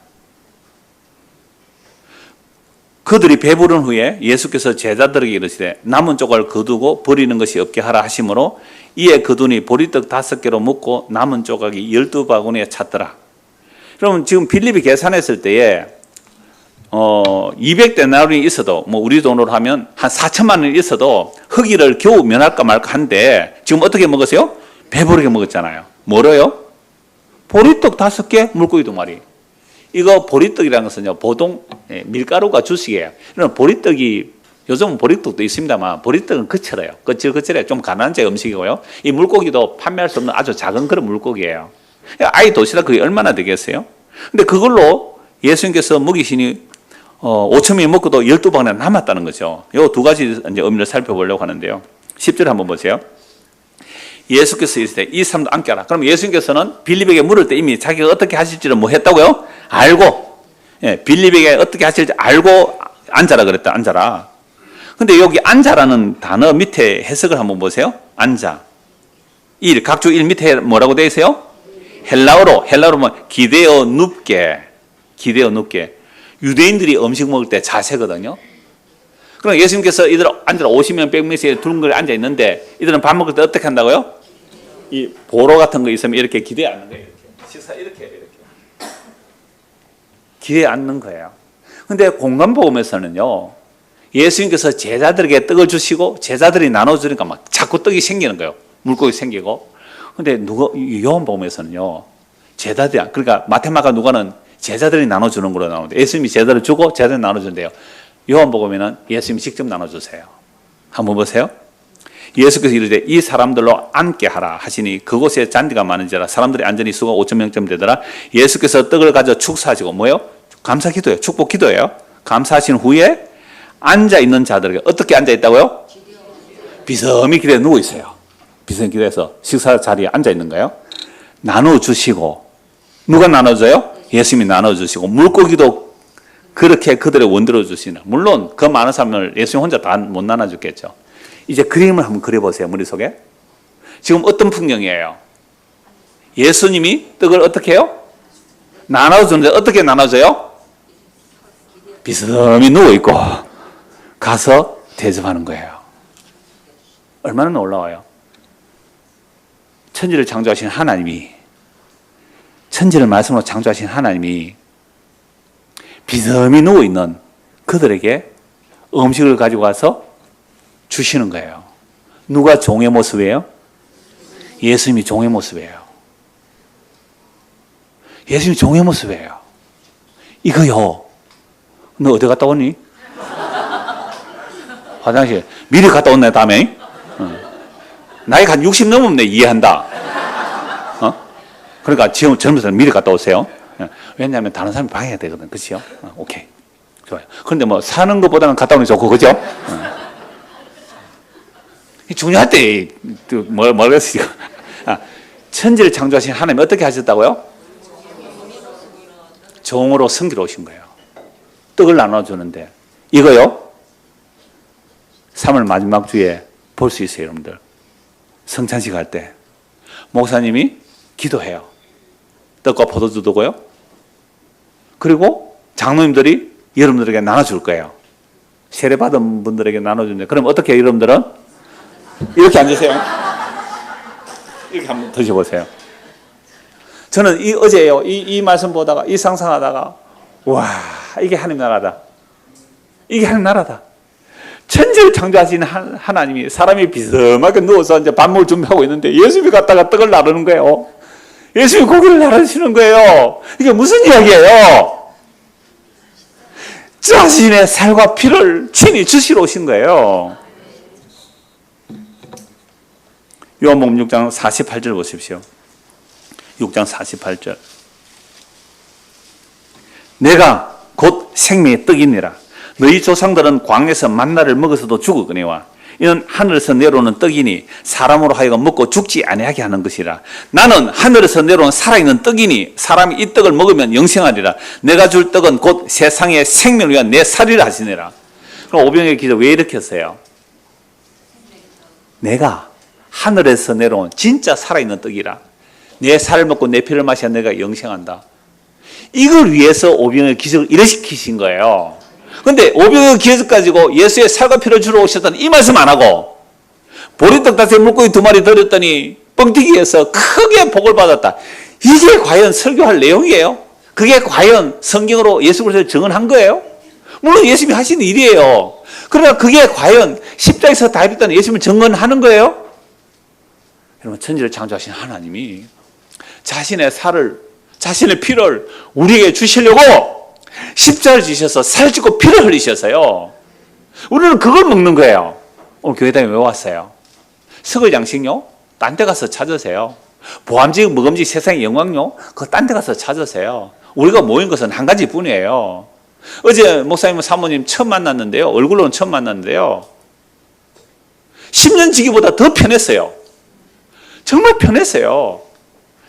그들이 배부른 후에 예수께서 제자들에게 이르시되 남은 쪽을 거두고 버리는 것이 없게 하라 하심으로 이에 거두니 보리떡 5개로 묶고 남은 조각이 12바구니에 찼더라. 그러면 지금 빌립이 계산했을 때에 200데나리온이 있어도 우리 돈으로 하면 한 4천만 원이 있어도 허기를 겨우 면할까 말까 한데 지금 어떻게 먹었어요? 배부르게 먹었잖아요. 뭐로요? 보리떡 5개, 물고기 2마리. 이거 보리떡이라는 것은요, 보통 밀가루가 주식이에요. 그럼 보리떡이, 요즘은 보리떡도 있습니다만, 보리떡은 거칠어요. 거칠거칠해. 좀 가난한 제 음식이고요. 이 물고기도 판매할 수 없는 아주 작은 그런 물고기예요. 아이 도시락 그게 얼마나 되겠어요? 근데 그걸로 예수님께서 먹이시니, 5천 명이 먹고도 12방에 남았다는 거죠. 요 두 가지 이제 의미를 살펴보려고 하는데요. 10절 한번 보세요. 예수께서 이르시되 이 사람도 앉게 하라. 그럼 예수님께서는 빌립에게 물을 때 이미 자기가 어떻게 하실지를 했다고요? 알고, 빌립에게 어떻게 하실지 알고 앉아라 그랬다. 앉아라. 근데 여기 앉아라는 단어 밑에 해석을 한번 보세요. 앉아. 각주 1 밑에 뭐라고 되어 있어요? 헬라어로 기대어 눕게. 유대인들이 음식 먹을 때 자세거든요. 그럼 예수님께서 이들 앉아라 50명 100명씩 둥글게 앉아 있는데 이들은 밥 먹을 때 어떻게 한다고요? 이 보로 같은 거 있으면 이렇게 기대에 앉는 거예요. 식사 이렇게 기대에 앉는 거예요. 근데 공간복음에서는요, 예수님께서 제자들에게 떡을 주시고 제자들이 나눠주니까 막 자꾸 떡이 생기는 거예요. 물고기 생기고. 근데 요한복음에서는요, 제자들이, 그러니까 마테마가 누가는 제자들이 나눠주는 걸로 나오는데 예수님이 제자를 주고 제자들이 나눠준대요. 요한복음에는 예수님이 직접 나눠주세요. 한번 보세요. 예수께서 이르되 이 사람들로 앉게 하라 하시니 그곳에 잔디가 많은지라 사람들이 앉으니 수가 5천 명쯤 되더라. 예수께서 떡을 가져 축사하시고 뭐예요? 감사기도예요. 축복기도예요. 감사하신 후에 앉아있는 자들에게 어떻게 앉아있다고요? 비스듬히 기대에 누워 있어요. 비스듬히 기대에서 식사 자리에 앉아있는 거예요. 나눠주시고 누가 나눠줘요? 예수님이 나눠주시고 물고기도 그렇게 그들의 원대로 주시는. 물론 그 많은 사람을 예수님 혼자 다 못 나눠줬겠죠. 이제 그림을 한번 그려보세요. 머릿속에. 지금 어떤 풍경이에요? 예수님이 떡을 어떻게 해요? 나눠주는데 어떻게 나눠줘요? 비스듬히 누워있고 가서 대접하는 거예요. 얼마나 놀라워요. 천지를 창조하신 하나님이, 천지를 말씀으로 창조하신 하나님이 비스듬히 누워있는 그들에게 음식을 가지고 와서 주시는 거예요. 누가 종의 모습이에요? 예수님이 종의 모습이에요. 예수님이 종의 모습이에요. 이거요. 너 어디 갔다 오니? 화장실. 미리 갔다 온네, 다음에. 나이가 한 60 넘으면 내 이해한다. 그러니까 지금 젊은 사람 미리 갔다 오세요. 왜냐하면 다른 사람이 방해가 되거든. 그치요? 오케이. 좋아요. 그런데 사는 것보다는 갔다 오는 게 좋고, 그죠? 중요할 때, 뭐라 그랬어요? 천지를 창조하신 하나님이 어떻게 하셨다고요? 종으로 섬기러 오신 거예요. 떡을 나눠주는데 이거요 3월 마지막 주에 볼 수 있어요. 여러분들 성찬식 할 때 목사님이 기도해요. 떡과 포도주 두고요. 그리고 장로님들이 여러분들에게 나눠줄 거예요. 세례받은 분들에게 나눠주는데 그럼 어떻게 해요, 여러분들은? 이렇게 앉으세요. 이렇게 한번 드셔보세요. 저는 어제요 이 말씀 보다가 이 상상하다가 와 이게 하나님 나라다. 이게 하나님 나라다. 천지를 창조하신 하나님이 사람이 비스듬하게 누워서 이제 밥 먹을 준비하고 있는데 예수님이 갔다가 떡을 나르는 거예요. 예수님이 고기를 나르시는 거예요. 이게 무슨 이야기예요? 자신의 살과 피를 친히 주시러 오신 거예요. 요한복음 6장 48절 보십시오. 6장 48절. 내가 곧 생명의 떡이니라. 너희 조상들은 광야에서 만나를 먹어서도 죽었거니와 이는 하늘에서 내려오는 떡이니 사람으로 하여금 먹고 죽지 아니하게 하는 것이라. 나는 하늘에서 내려온 살아있는 떡이니 사람이 이 떡을 먹으면 영생하리라. 내가 줄 떡은 곧 세상의 생명을 위한 내 살이라 하시니라. 그럼 오병이어 기자 왜 이렇게 했어요? 내가 하늘에서 내려온 진짜 살아있는 떡이라. 내 살을 먹고 내 피를 마셔야 내가 영생한다. 이걸 위해서 오병이어 기적을 일으키신 거예요. 근데 오병이어 기적 가지고 예수의 살과 피를 주러 오셨다는 이 말씀 안 하고 보리떡 5개 물고기 2마리 드렸더니 뻥튀기에서 크게 복을 받았다. 이게 과연 설교할 내용이에요? 그게 과연 성경으로 예수 그리스도를 증언한 거예요? 물론 예수님이 하신 일이에요. 그러나 그게 과연 십자가에서 다 이뤘다는 예수님을 증언하는 거예요? 여러분 천지를 창조하신 하나님이 자신의 살을 자신의 피를 우리에게 주시려고 십자가를 지셔서 살찌고 피를 흘리셔서요. 우리는 그걸 먹는 거예요. 오늘 교회당에 왜 왔어요? 석을 양식요? 딴 데 가서 찾으세요. 보암직, 먹음직, 세상의 영광요? 그거 딴 데 가서 찾으세요. 우리가 모인 것은 한 가지뿐이에요. 어제 목사님, 사모님 처음 만났는데요. 얼굴로는 처음 만났는데요. 10년 지기보다 더 편했어요. 정말 편했어요.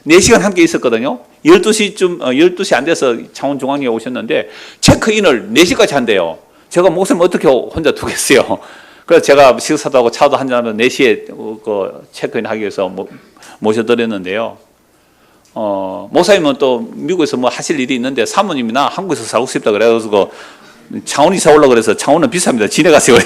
4시간 함께 있었거든요. 12시 안 돼서 창원중앙에 오셨는데 체크인을 4시까지 한대요. 제가 목사님 어떻게 혼자 두겠어요. 그래서 제가 식사도 하고 차도 한잔하면 4시에 그 체크인 하기 위해서 모셔드렸는데요. 목사님은 또 미국에서 뭐 하실 일이 있는데 사모님이나 한국에서 살고 싶다 그래가지고 창원 이사 오려고 그래서 창원은 비쌉니다. 진해 가세요.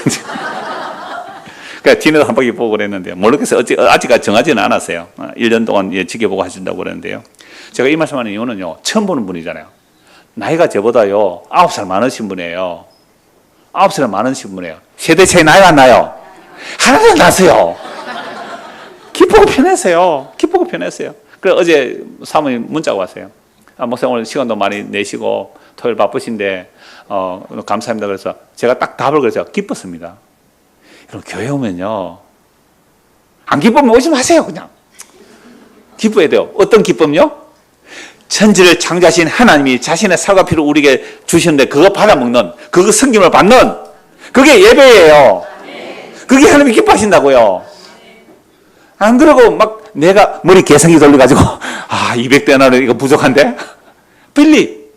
그러니까 진해도 한 바퀴 보고 그랬는데 모르겠어요. 아직 정하지는 않았어요. 1년 동안 지켜보고 하신다고 그랬는데요. 제가 이 말씀하는 이유는요. 처음 보는 분이잖아요. 나이가 저보다요 9살 많으신 분이에요. 9살 많으신 분이에요. 세대 차이 나요 안 나요? 하나도 안 나세요. 기쁘고 편했어요. 기쁘고 편했어요. 그래서 어제 사모님 문자가 왔어요. 목사님 오늘 시간도 많이 내시고 토요일 바쁘신데 감사합니다. 그래서 제가 딱 답을 그래서 기뻤습니다. 여러분 교회 오면요 안 기쁘면 오지 마세요. 그냥 기뻐야 돼요. 어떤 기쁨요? 천지를 창조하신 하나님이 자신의 살과 피를 우리에게 주시는데 그거 받아먹는, 그거 성김을 받는, 그게 예배예요. 그게 하나님이 기뻐하신다고요. 안 그러고 막 내가 머리 계산기 돌려가지고 200대나는 이거 부족한데? 빌리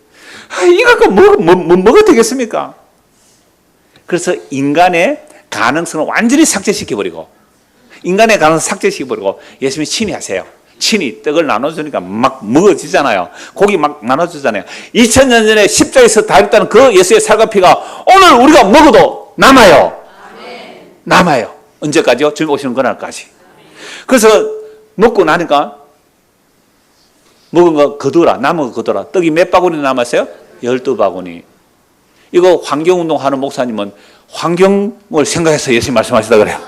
이거 뭐가 되겠습니까? 그래서 인간의 가능성을 완전히 삭제시켜버리고 인간의 가능성을 삭제시켜버리고 예수님이 친히 하세요. 친히 떡을 나눠주니까 막 먹어지잖아요. 고기 막 나눠주잖아요. 2000년 전에 십자가에서 다 했다는 그 예수의 살과 피가 오늘 우리가 먹어도 남아요. 남아요. 언제까지요? 주님 오시는 그날까지. 그래서 먹고 나니까 먹은 거 거두라, 남은 거 거두라. 떡이 몇 바구니 남았어요? 12바구니. 이거 환경운동 하는 목사님은 환경을 생각해서 예수님 말씀하시다 그래요.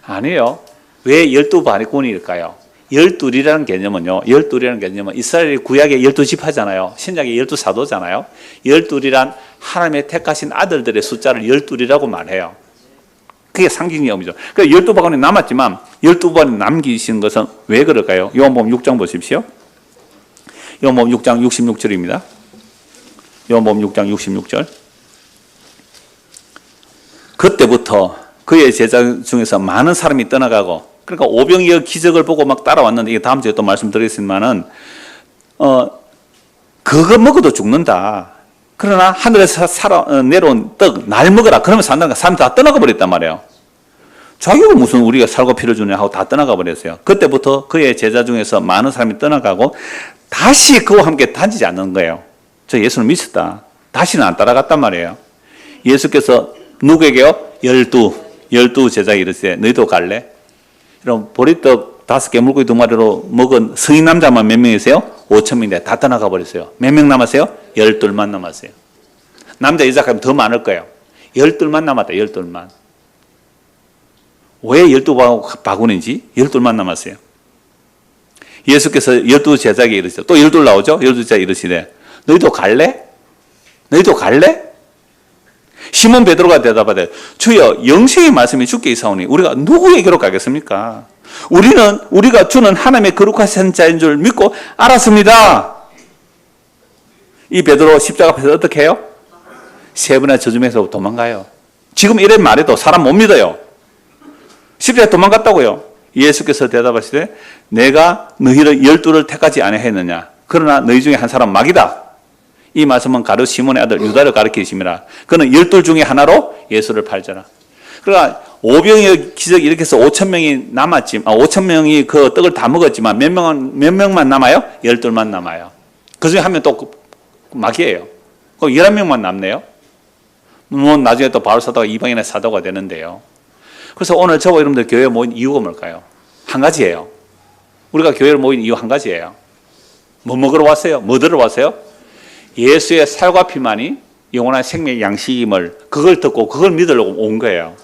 아니에요. 왜 12바구니일까요? 12이라는 개념은요. 12이라는 개념은 이스라엘이 구약에 12지파잖아요. 신약에 12사도잖아요. 12이란 하나님의 택하신 아들들의 숫자를 12이라고 말해요. 그게 상징의 의미죠. 그러니까 12바구니 남았지만 12바구니 남기신 것은 왜 그럴까요? 요한복음 6장 보십시오. 요한복음 6장 66절입니다. 요한복음 6장 66절. 그때부터 그의 제자 중에서 많은 사람이 떠나가고 그러니까 오병이어 기적을 보고 막 따라왔는데, 이게 다음 주에 또 말씀드리겠지만은, 그거 먹어도 죽는다. 그러나 하늘에서 내려온 떡, 날 먹어라. 그러면 산다니까 사람이 다 떠나가 버렸단 말이에요. 자기가 무슨 우리가 살고 피를 주냐 하고 다 떠나가 버렸어요. 그때부터 그의 제자 중에서 많은 사람이 떠나가고 다시 그와 함께 다니지 않는 거예요. 저 예수는 미쳤다. 다시는 안 따라갔단 말이에요. 예수께서 누구에게요? 열두 제자에게 이르시되 너희도 갈래? 그럼 보리떡 5개 물고기 2마리로 먹은 성인 남자만 몇 명이세요? 5,000명인데 다 떠나가 버렸어요. 몇 명 남았어요? 12만 남았어요. 남자 여자 가면 더 많을 거예요. 12만 남았다. 12만. 왜 12바구니인지 12만 남았어요. 예수께서 12 제자에게 이르시죠. 또 12 나오죠? 12 제자 이르시되 너희도 갈래? 너희도 갈래? 시몬 베드로가 대답하되 주여 영생의 말씀이 주께 있사오니 우리가 누구에게로 가겠습니까? 우리는 우리가 주는 하나님의 거룩하신 자인 줄 믿고 알았습니다. 이 베드로 십자가 앞에서 어떻게 해요? 3번이나 저주면서 도망가요. 지금 이런 말해도 사람 못 믿어요. 십자가에 도망갔다고요. 예수께서 대답하시되 내가 너희를 12를 택하지 아니하였느냐? 그러나 너희 중에 한 사람 마귀다. 이 말씀은 가룟 시몬의 아들 유다를 가리키심이라. 그는 12 중에 하나로 예수를 팔자라. 그러니까 오병이어 기적 이렇게 해서 5,000명이 남았지만 5,000명이 그 떡을 다 먹었지만 몇 명만 남아요? 12만 남아요. 그 중에 한 명 또 마귀예요. 그럼 11명만 남네요. 물론 나중에 또 바울 사도가 이방인의 사도가 되는데요. 그래서 오늘 저와 여러분들 교회에 모인 이유가 뭘까요? 한 가지예요. 우리가 교회를 모인 이유 한 가지예요. 뭐 먹으러 왔어요? 뭐 들으러 왔어요? 예수의 살과 피만이 영원한 생명의 양식임을 그걸 듣고 그걸 믿으려고 온 거예요.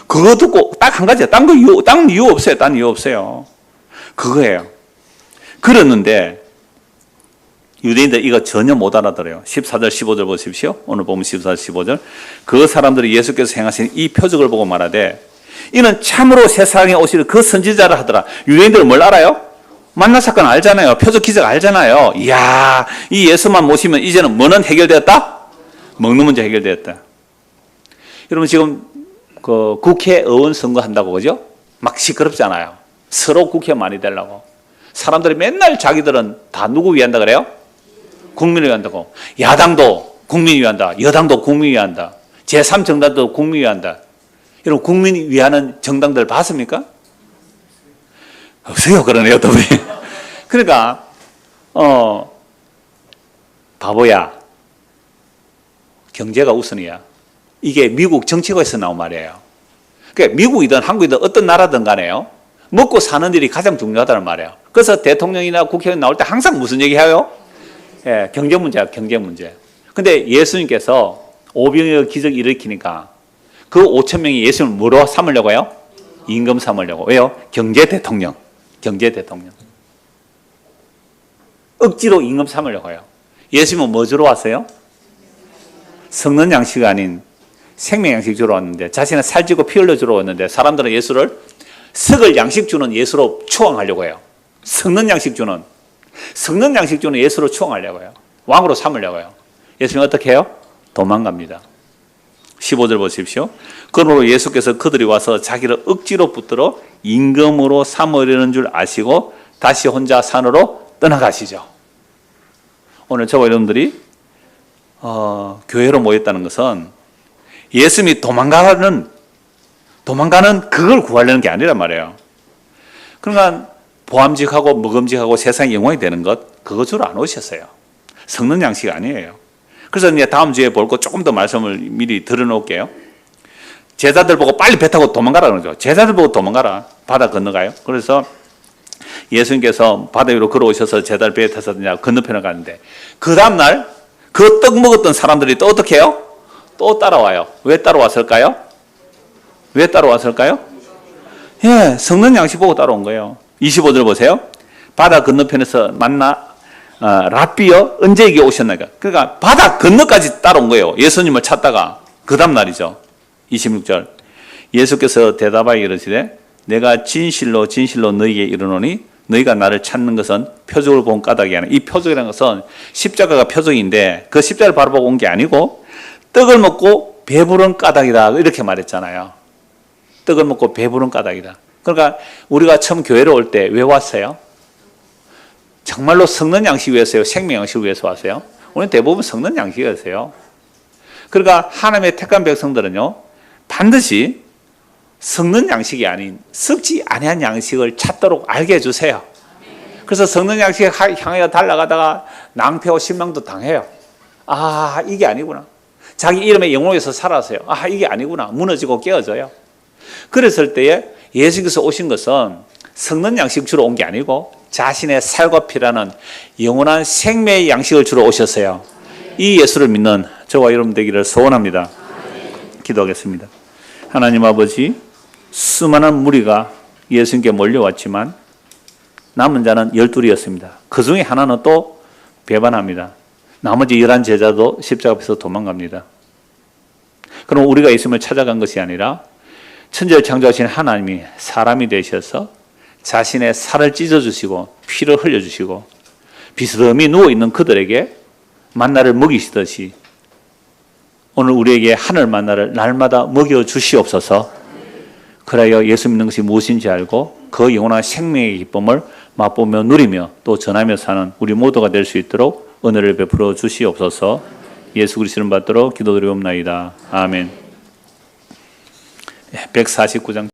그거 듣고 딱 한 가지예요. 딴 이유 없어요. 딴 이유 없어요. 그거예요. 그랬는데 유대인들 이거 전혀 못 알아들어요. 14절 15절 보십시오. 오늘 보면 14절 15절. 그 사람들이 예수께서 행하신 이 표적을 보고 말하되 이는 참으로 세상에 오실 그 선지자라 하더라. 유대인들은 뭘 알아요? 만나 사건 알잖아요. 표적 기적 알잖아요. 이야, 이 예수만 모시면 이제는 뭐는 해결되었다? 먹는 문제 해결되었다. 여러분 지금 그 국회의원 선거한다고 그죠? 막 시끄럽잖아요. 서로 국회 많이 되려고. 사람들이 맨날 자기들은 다 누구 위한다 그래요? 국민을 위한다고. 야당도 국민을 위한다. 여당도 국민을 위한다. 제3정당도 국민을 위한다. 여러분 국민을 위하는 정당들 봤습니까? 없어요. 그러네요. 또 그러니까 바보야. 경제가 우선이야. 이게 미국 정치가에서 나온 말이에요. 그러니까 미국이든 한국이든 어떤 나라든 간에요. 먹고 사는 일이 가장 중요하다는 말이에요. 그래서 대통령이나 국회의원 나올 때 항상 무슨 얘기해요? 예, 경제 문제야, 경제 문제. 근데 예수님께서 오병이어 기적 일으키니까 그 5,000명이 예수님을 뭐로 삼으려고 해요? 임금 삼으려고. 왜요? 경제 대통령. 경제 대통령. 억지로 임금 삼으려고 해요. 예수님은 뭐 주러 왔어요? 성는 양식 아닌 생명 양식 주러 왔는데 자신은 살찌고 피 흘려 주러 왔는데 사람들은 예수를 썩을 양식 주는 예수로 추앙하려고 해요. 썩는 양식 주는 예수로 추앙하려고 해요. 왕으로 삼으려고 해요. 예수님은 어떻게 해요? 도망갑니다. 15절 보십시오. 그러므로 예수께서 그들이 와서 자기를 억지로 붙들어 임금으로 삼으려는 줄 아시고 다시 혼자 산으로 떠나가시죠. 오늘 저와 여러분들이 교회로 모였다는 것은 예수님이 도망가는 그걸 구하려는 게 아니란 말이에요. 그러니까 보암직하고 먹음직하고 세상의 영광이 되는 것 그거 주로 안 오셨어요. 섞는 양식 아니에요. 그래서 이제 다음 주에 볼 거 조금 더 말씀을 미리 들어놓을게요. 제자들 보고 빨리 배 타고 도망가라 그러죠. 제자들 보고 도망가라. 바다 건너가요. 그래서 예수님께서 바다 위로 걸어오셔서 제자들 배에 타서 건너편을 가는데 그 다음날 그 떡 먹었던 사람들이 또 어떻게 해요? 또 따라와요. 왜 따라왔을까요? 왜 따라왔을까요? 예, 섞는 양식 보고 따라온 거예요. 25절 보세요. 바다 건너편에서 만나 랍비여 언제에게 오셨나요? 그러니까 바다 건너까지 따라온 거예요. 예수님을 찾다가 그 다음 날이죠. 26절 예수께서 대답하여 이르시되 내가 진실로 진실로 너희에게 이르노니 너희가 나를 찾는 것은 표적을 본 까닭이 아니라 이 표적이라는 것은 십자가가 표적인데 그 십자가를 바라보고 온 게 아니고 떡을 먹고 배부른 까닭이다 이렇게 말했잖아요. 떡을 먹고 배부른 까닭이다. 그러니까 우리가 처음 교회로 올 때 왜 왔어요? 정말로 성는 양식 위해서요? 생명 양식 위해서 왔어요? 우리는 대부분 성는 양식이었어요. 그러니까 하나님의 택한 백성들은요, 반드시 썩는 양식이 아닌 썩지 아니한 양식을 찾도록 알게 해주세요. 그래서 썩는 양식에 향하여 달려가다가 낭패와 실망도 당해요. 아, 이게 아니구나. 자기 이름의 영혼에서 살아서요. 아, 이게 아니구나. 무너지고 깨어져요. 그랬을 때에 예수께서 오신 것은 썩는 양식 주러 온 게 아니고 자신의 살과 피라는 영원한 생명의 양식을 주러 오셨어요. 이 예수를 믿는 저와 여러분 되기를 소원합니다. 기도하겠습니다. 하나님 아버지, 수많은 무리가 예수님께 몰려왔지만 남은 자는 12이었습니다. 그 중에 하나는 또 배반합니다. 나머지 11 제자도 십자가 앞에서 도망갑니다. 그럼 우리가 예수님을 찾아간 것이 아니라 천지를 창조하신 하나님이 사람이 되셔서 자신의 살을 찢어주시고 피를 흘려주시고 비스듬히 누워있는 그들에게 만나를 먹이시듯이 오늘 우리에게 하늘 만나를 날마다 먹여주시옵소서. 그래야 예수 믿는 것이 무엇인지 알고 그 영원한 생명의 기쁨을 맛보며 누리며 또 전하며 사는 우리 모두가 될 수 있도록 은혜를 베풀어 주시옵소서. 예수 그리스도를 받도록 기도드리옵나이다. 아멘. 149장